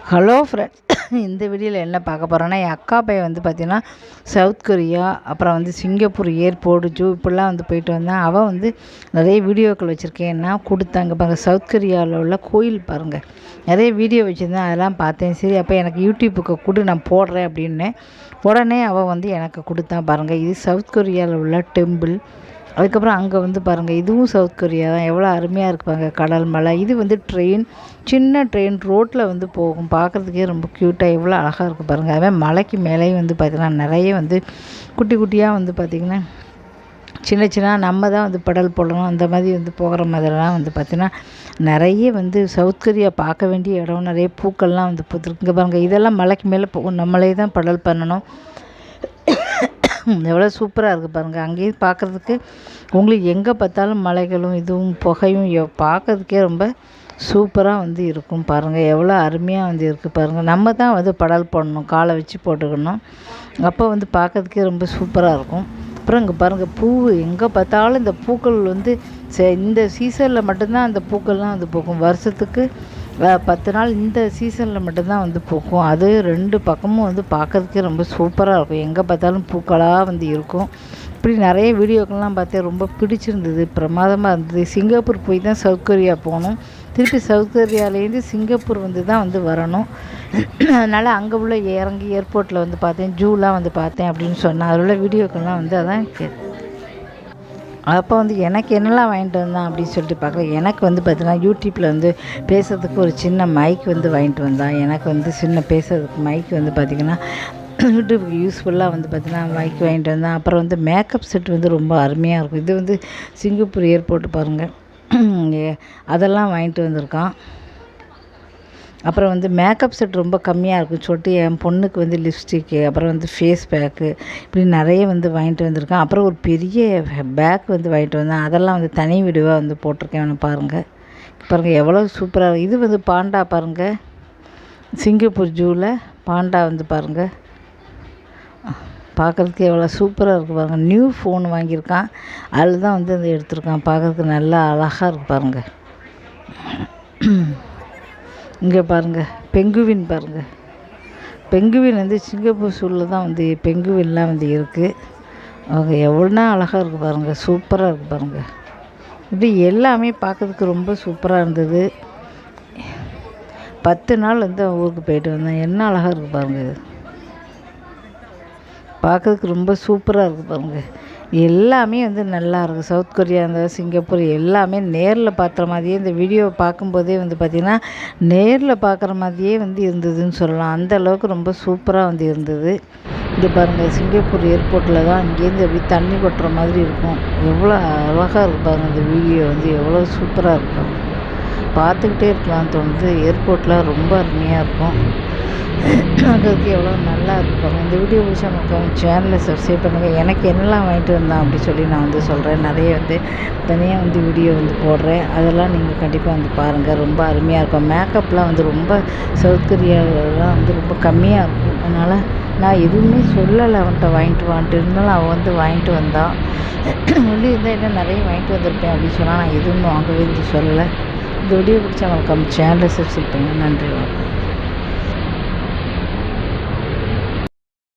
Hello friends, இந்த வீடியோவில் என்ன பார்க்க போகிறோன்னா, என் அக்கா பையன் வந்து பார்த்திங்கன்னா சவுத் கொரியா, அப்புறம் வந்து சிங்கப்பூர் ஏர்போர்ட், ஜூ இப்படிலாம் வந்து போயிட்டு வந்தான். அவன் வந்து நிறைய வீடியோக்கள் வச்சுருக்கேன்னா கொடுத்தாங்க பாருங்கள். சவுத் கொரியாவில் உள்ள கோயில் பாருங்கள், நிறைய வீடியோ வச்சுருந்தேன், அதெல்லாம் பார்த்தேன். சரி, அப்போ எனக்கு யூடியூப்புக்கு கொடு, நான் போடுறேன் அப்படின்னு உடனே அவன் வந்து எனக்கு கொடுத்தான் பாருங்கள். இது சவுத் கொரியாவில் உள்ள டெம்பிள். அதுக்கப்புறம் அங்கே வந்து பாருங்கள், இதுவும் சவுத் கொரியா தான். எவ்வளோ அருமையாக இருக்குது பாருங்கள், கடல் மலை. இது வந்து ட்ரெயின், சின்ன ட்ரெயின் ரோட்டில் வந்து போகும். பார்க்குறதுக்கே ரொம்ப க்யூட்டாக எவ்வளோ அழகாக இருக்குது பாருங்கள். அதே மலைக்கு மேலேயும் வந்து பார்த்திங்கன்னா நிறைய வந்து குட்டி குட்டியாக வந்து பார்த்திங்கன்னா சின்ன சின்ன நம்ம தான் வந்து பெடல் போடணும், அந்த மாதிரி வந்து போகிற மாதிரிலாம் வந்து பார்த்திங்கன்னா நிறைய வந்து சவுத் கொரியா பார்க்க வேண்டிய இடம். நிறைய பூக்கள்லாம் வந்து பூத்துருக்கு பாருங்கள். இதெல்லாம் மலைக்கு மேலே போகும், நம்மளே தான் பெடல் பண்ணணும். எவ்வளோ சூப்பராக இருக்குது பாருங்கள். அங்கேயும் பார்க்குறதுக்கு உங்களுக்கு எங்கே பார்த்தாலும் மலைகளும் இதுவும் புகையும் பார்க்குறதுக்கே ரொம்ப சூப்பராக வந்து இருக்கும் பாருங்கள். எவ்வளோ அருமையாக வந்து இருக்குது பாருங்கள். நம்ம தான் வந்து படல் போடணும், காலை வச்சு போட்டுக்கணும். அப்போ வந்து பார்க்குறதுக்கே ரொம்ப சூப்பராக இருக்கும். அப்புறம் இங்கே பாருங்கள், பூ எங்கே பார்த்தாலும் இந்த பூக்கள் வந்து இந்த சீசனில் மட்டும்தான் அந்த பூக்கள்லாம் வந்து பூக்கும். வருஷத்துக்கு 10 நாள் இந்த சீசனில் மட்டும்தான் வந்து பூக்கும். அது 2 பக்கமும் வந்து பார்க்குறதுக்கே ரொம்ப சூப்பராக இருக்கும். எங்கே பார்த்தாலும் பூக்களாக வந்து இருக்கும். இப்படி நிறைய வீடியோக்கள்லாம் பார்த்தேன், ரொம்ப பிடிச்சிருந்தது, பிரமாதமாக இருந்தது. சிங்கப்பூர் போய் தான் சவுத் கொரியா போகணும். திருப்பி சவுத் கொரியாவிலேருந்து சிங்கப்பூர் வந்து தான் வந்து வரணும். அதனால் அங்கே உள்ள இறங்கி ஏர்போர்ட்டில் வந்து பார்த்தேன், ஜூலாம் வந்து பார்த்தேன் அப்படின்னு சொன்னேன். அதில் உள்ள வீடியோக்கள்லாம் வந்து அதான் அப்போ வந்து எனக்கு என்னெல்லாம் வாங்கிட்டு வந்தான் அப்படின்னு சொல்லிட்டு பார்க்கல. எனக்கு வந்து பார்த்தீங்கன்னா யூடியூப்பில் வந்து பேசுகிறதுக்கு ஒரு சின்ன மைக் வந்து வாங்கிட்டு வந்தான். எனக்கு வந்து சின்ன பேசுகிறதுக்கு மைக் வந்து பார்த்திங்கன்னா யூடியூப்புக்கு யூஸ்ஃபுல்லாக வந்து பார்த்திங்கன்னா மைக் வாங்கிட்டு வந்தான். அப்புறம் வந்து மேக்கப் செட் வந்து ரொம்ப அருமையாக இருக்கும். இது வந்து சிங்கப்பூர் ஏர்போர்ட்டு பாருங்கள், அதெல்லாம் வாங்கிட்டு வந்திருக்கான். அப்புறம் வந்து மேக்கப் செட் ரொம்ப கம்மியாக இருக்குன்னு சொல்லிட்டு என் பொண்ணுக்கு வந்து லிப்ஸ்டிக்கு, அப்புறம் வந்து ஃபேஸ் பேக்கு, இப்படி நிறைய வந்து வாங்கிட்டு வந்திருக்கான். அப்புறம் ஒரு பெரிய பேக் வந்து வாங்கிட்டு வந்தேன். அதெல்லாம் வந்து தனி வீடியோவாக வந்து போட்டிருக்கேன். அவனை பாருங்கள் எவ்வளோ சூப்பராக. இது வந்து பாண்டா பாருங்கள், சிங்கப்பூர் ஜூவில் பாண்டா வந்து பாருங்கள், பார்க்குறதுக்கு எவ்வளோ சூப்பராக இருக்குது பாருங்கள். நியூ ஃபோன் வாங்கியிருக்கான், அதில் தான் வந்து அதை எடுத்திருக்கான். பார்க்குறதுக்கு நல்லா அழகாக இருக்குது பாருங்கள். இங்கே பாருங்கள், பெங்குவின் பாருங்கள். பெங்குவின் வந்து சிங்கப்பூர் சூரில் தான் வந்து பெங்குவின்லாம் வந்து இருக்குது. அவங்க எவ்வளோனா அழகாக இருக்குது பாருங்கள், சூப்பராக இருக்குது பாருங்கள். இப்படி எல்லாமே பார்க்குறதுக்கு ரொம்ப சூப்பராக இருந்தது. 10 நாள் வந்து ஊருக்கு போயிட்டு வந்தேன். என்ன அழகாக இருக்குது பாருங்கள். இது பார்க்குறதுக்கு ரொம்ப சூப்பராக இருக்குது பாருங்கள். எல்லாமே வந்து நல்லா இருக்குது. சவுத் கொரியா இருந்தால் சிங்கப்பூர் எல்லாமே நேரில் பார்க்குற மாதிரியே, இந்த வீடியோவை பார்க்கும்போதே வந்து பார்த்திங்கன்னா நேரில் பார்க்குற மாதிரியே வந்து இருந்ததுன்னு சொல்லலாம். அந்த அளவுக்கு ரொம்ப சூப்பராக வந்து இருந்தது. இது பாருங்கள், சிங்கப்பூர் ஏர்போர்ட்டில் தான் இங்கேருந்து அப்படி தண்ணி கொட்டுற மாதிரி இருக்கும். எவ்வளோ அழகாக இருக்குது பாருங்கள். இந்த வீடியோ வந்து எவ்வளோ சூப்பராக இருக்கும், பார்த்துக்கிட்டே இருக்கலாம்னு தோணுது. ஏர்போர்ட்டில் ரொம்ப அருமையாக இருக்கும். பார்க்குறதுக்கு எவ்வளோ நல்லா இருப்பாங்க. இந்த வீடியோ பிடிச்சா நமக்கு சேனலை சப்ஸ்கிரைப் பண்ணுங்கள். எனக்கு என்னெல்லாம் வாங்கிட்டு வந்தான் அப்படி சொல்லி நான் வந்து சொல்கிறேன். நிறைய வந்து தனியாக வந்து வீடியோ வந்து போடுறேன், அதெல்லாம் நீங்கள் கண்டிப்பாக வந்து பாருங்கள். ரொம்ப அருமையாக இருக்கும். மேக்கப்லாம் வந்து ரொம்ப சவுத் கொரியாவிலாம் வந்து ரொம்ப கம்மியாக இருக்கும். அதனால் நான் எதுவுமே சொல்லலை அவன்கிட்ட வாங்கிட்டு இருந்தாலும் அவன் வந்து வாங்கிட்டு வந்தான். சொல்லி இருந்தால் என்ன நிறைய வாங்கிட்டு வந்திருப்பேன் அப்படின்னு சொன்னால் நான் எதுவும் வாங்கவே சொல்லலை. இந்த வீடியோ பிடிச்சா நமக்கு சேனலை சப்ஸ்கிரைப் பண்ணுங்கள். நன்றி.